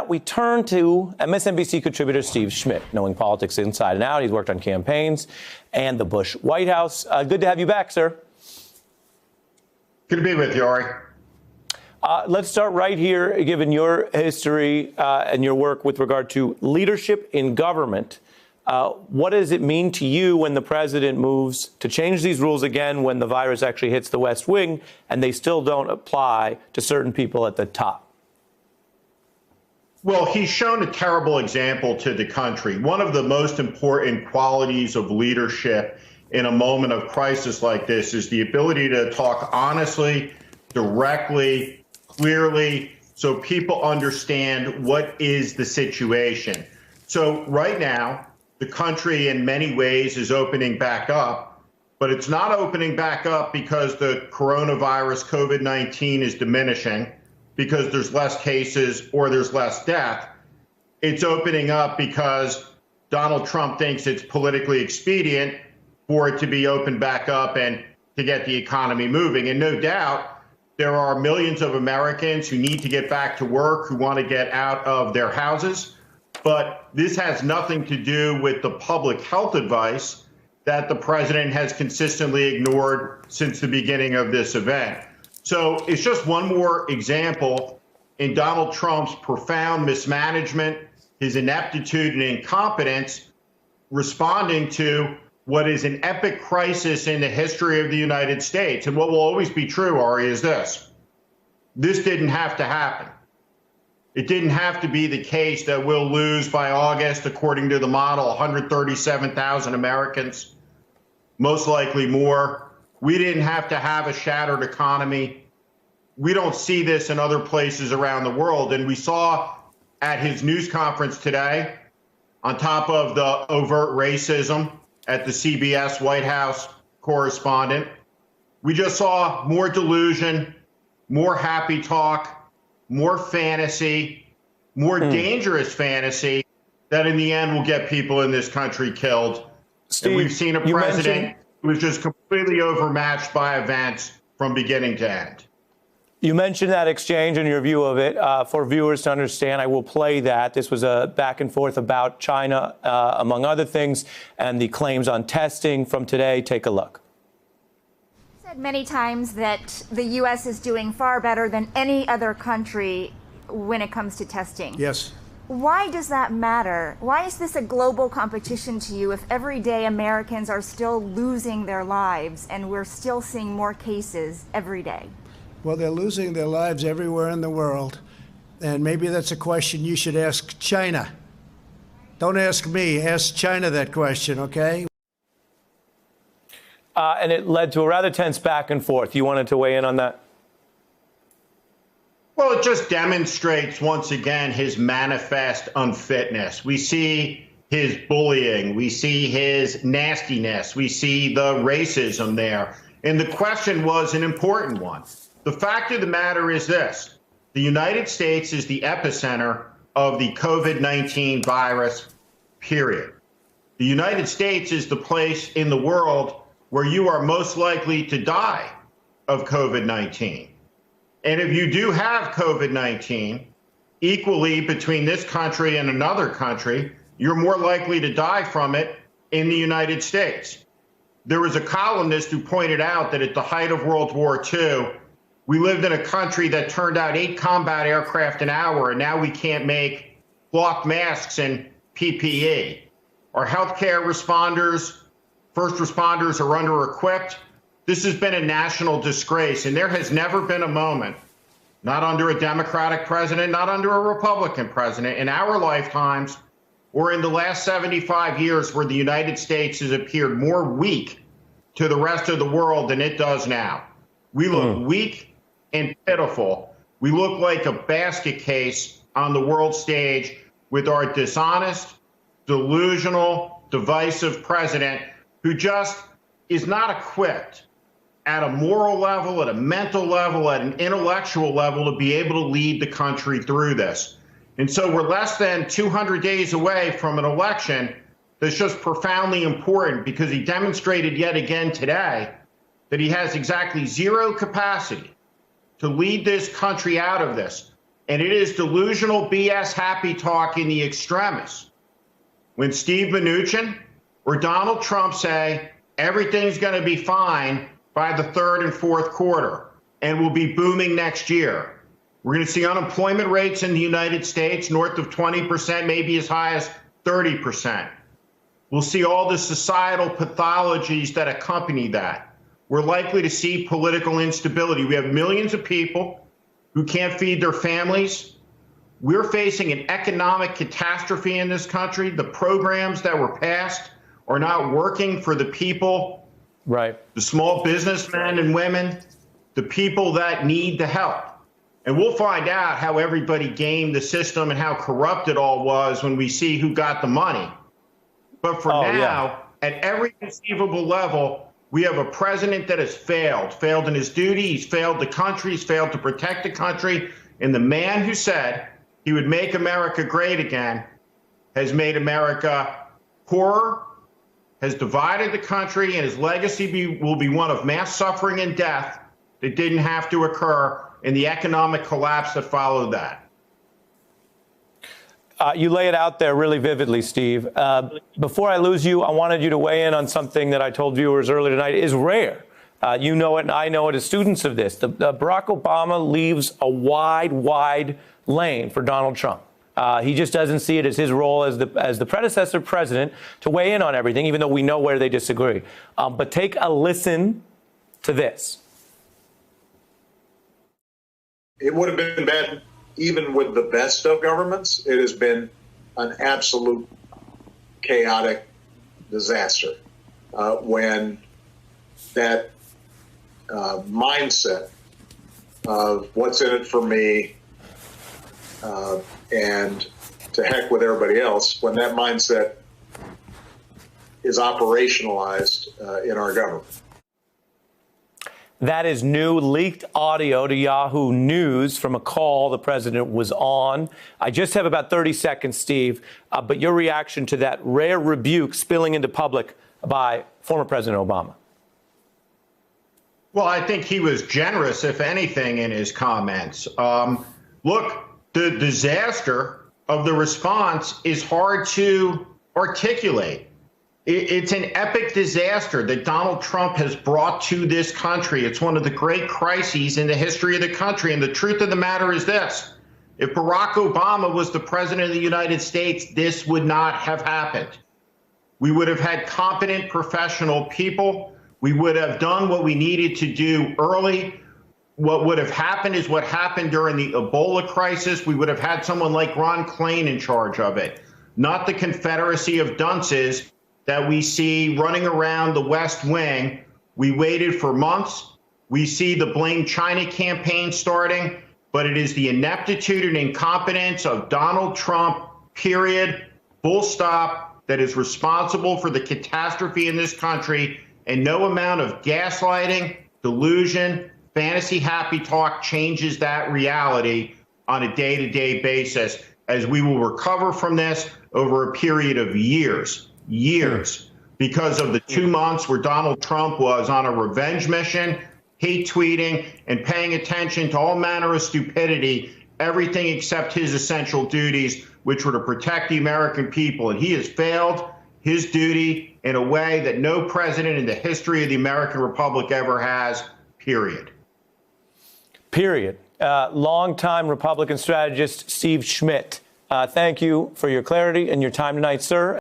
that, we turn to MSNBC contributor Steve Schmidt. Knowing politics inside and out, he's worked on campaigns and the Bush White House. Good to have you back, sir. Good to be with you, Ari. Let's start right here, given your history and your work with regard to leadership in government. What does it mean to you when the president moves to change these rules again when the virus actually hits the West Wing and they still don't apply to certain people at the top? Well, he's shown a terrible example to the country. One of the most important qualities of leadership in a moment of crisis like this is the ability to talk honestly, directly, clearly, so people understand what is the situation. So right now, the country in many ways is opening back up, but it's not opening back up because the coronavirus, COVID-19, is diminishing, because there's less cases or there's less death. It's opening up because Donald Trump thinks it's politically expedient for it to be opened back up and to get the economy moving. And no doubt, there are millions of Americans who need to get back to work, who want to get out of their houses. But this has nothing to do with the public health advice that the president has consistently ignored since the beginning of this event. So it's just one more example in Donald Trump's profound mismanagement, his ineptitude and incompetence, responding to what is an epic crisis in the history of the United States. And what will always be true, Ari, is this. This didn't have to happen. It didn't have to be the case that we'll lose by August, according to the model, 137,000 Americans, most likely more. We didn't have to have a shattered economy. We don't see this in other places around the world. And we saw at his news conference today, on top of the overt racism at the CBS White House correspondent, we just saw more delusion, more happy talk, more fantasy, more dangerous fantasy that in the end will get people in this country killed. Steve, and we've seen a president who was just completely overmatched by events from beginning to end. You mentioned that exchange and your view of it. For viewers to understand, I will play that. This was a back and forth about China, among other things, and the claims on testing from today. Take a look. Said many times that the U.S. is doing far better than any other country when it comes to testing. Yes. Why does that matter? Why is this a global competition to you if every day Americans are still losing their lives and we're still seeing more cases every day? Well, they're losing their lives everywhere in the world. And maybe that's a question you should ask China. Don't ask me, ask China that question, okay? And it led to a rather tense back and forth. You wanted to weigh in on that? Well, it just demonstrates once again his manifest unfitness. We see his bullying. We see his nastiness. We see the racism there. And the question was an important one. The fact of the matter is this. The United States is the epicenter of the COVID-19 virus, period. The United States is the place in the world where you are most likely to die of COVID-19. And if you do have COVID-19, equally between this country and another country, you're more likely to die from it in the United States. There was a columnist who pointed out that at the height of World War II, we lived in a country that turned out 8 combat aircraft an hour, and now we can't make cloth masks and PPE. Our healthcare responders, first responders are under-equipped. This has been a national disgrace, and there has never been a moment, not under a Democratic president, not under a Republican president, in our lifetimes or in the last 75 years where the United States has appeared more weak to the rest of the world than it does now. We look weak and pitiful. We look like a basket case on the world stage with our dishonest, delusional, divisive president who just is not equipped at a moral level, at a mental level, at an intellectual level to be able to lead the country through this. And so we're less than 200 days away from an election that's just profoundly important because he demonstrated yet again today that he has exactly zero capacity to lead this country out of this. And it is delusional BS happy talk in the extremis. When Steve Mnuchin or Donald Trump say everything's going to be fine by the third and fourth quarter and will be booming next year. We're going to see unemployment rates in the United States north of 20%, maybe as high as 30%. We'll see all the societal pathologies that accompany that. We're likely to see political instability. We have millions of people who can't feed their families. We're facing an economic catastrophe in this country. The programs that were passed are not working for the people, right? The small businessmen and women, the people that need the help. And we'll find out how everybody gamed the system and how corrupt it all was when we see who got the money. But for now, at every conceivable level, we have a president that has failed in his duty. He's failed the country. He's failed to protect the country. And the man who said he would make America great again has made America poorer, has divided the country, and his legacy will be one of mass suffering and death that didn't have to occur in the economic collapse that followed that. You lay it out there really vividly, Steve. Before I lose you, I wanted you to weigh in on something that I told viewers earlier tonight is rare. You know it, and I know it as students of this. Barack Obama leaves a wide lane for Donald Trump. He just doesn't see it as his role as the predecessor president to weigh in on everything, even though we know where they disagree. But take a listen to this. It would have been bad even with the best of governments. It has been an absolute chaotic disaster when that mindset of what's in it for me and to heck with everybody else, when that mindset is operationalized in our government. That is new leaked audio to Yahoo News from a call the president was on. I just have about 30 seconds, Steve, but your reaction to that rare rebuke spilling into public by former President Obama. Well, I think he was generous, if anything, in his comments. Look, the disaster of the response is hard to articulate. It's an epic disaster that Donald Trump has brought to this country. It's one of the great crises in the history of the country. And the truth of the matter is this: if Barack Obama was the president of the United States, this would not have happened. We would have had competent professional people. We would have done what we needed to do early. What would have happened is what happened during the Ebola crisis. We would have had someone like Ron Klain in charge of it, not the confederacy of dunces that we see running around the West Wing. We waited for months. We see the Blame China campaign starting, but it is the ineptitude and incompetence of Donald Trump, period, full stop, that is responsible for the catastrophe in this country. And no amount of gaslighting, delusion, fantasy happy talk changes that reality on a day-to-day basis, as we will recover from this over a period of years, because of the 2 months where Donald Trump was on a revenge mission, hate tweeting, and paying attention to all manner of stupidity, everything except his essential duties, which were to protect the American people. And he has failed his duty in a way that no president in the history of the American Republic ever has, period. Period. Longtime Republican strategist Steve Schmidt. Thank you for your clarity and your time tonight, sir.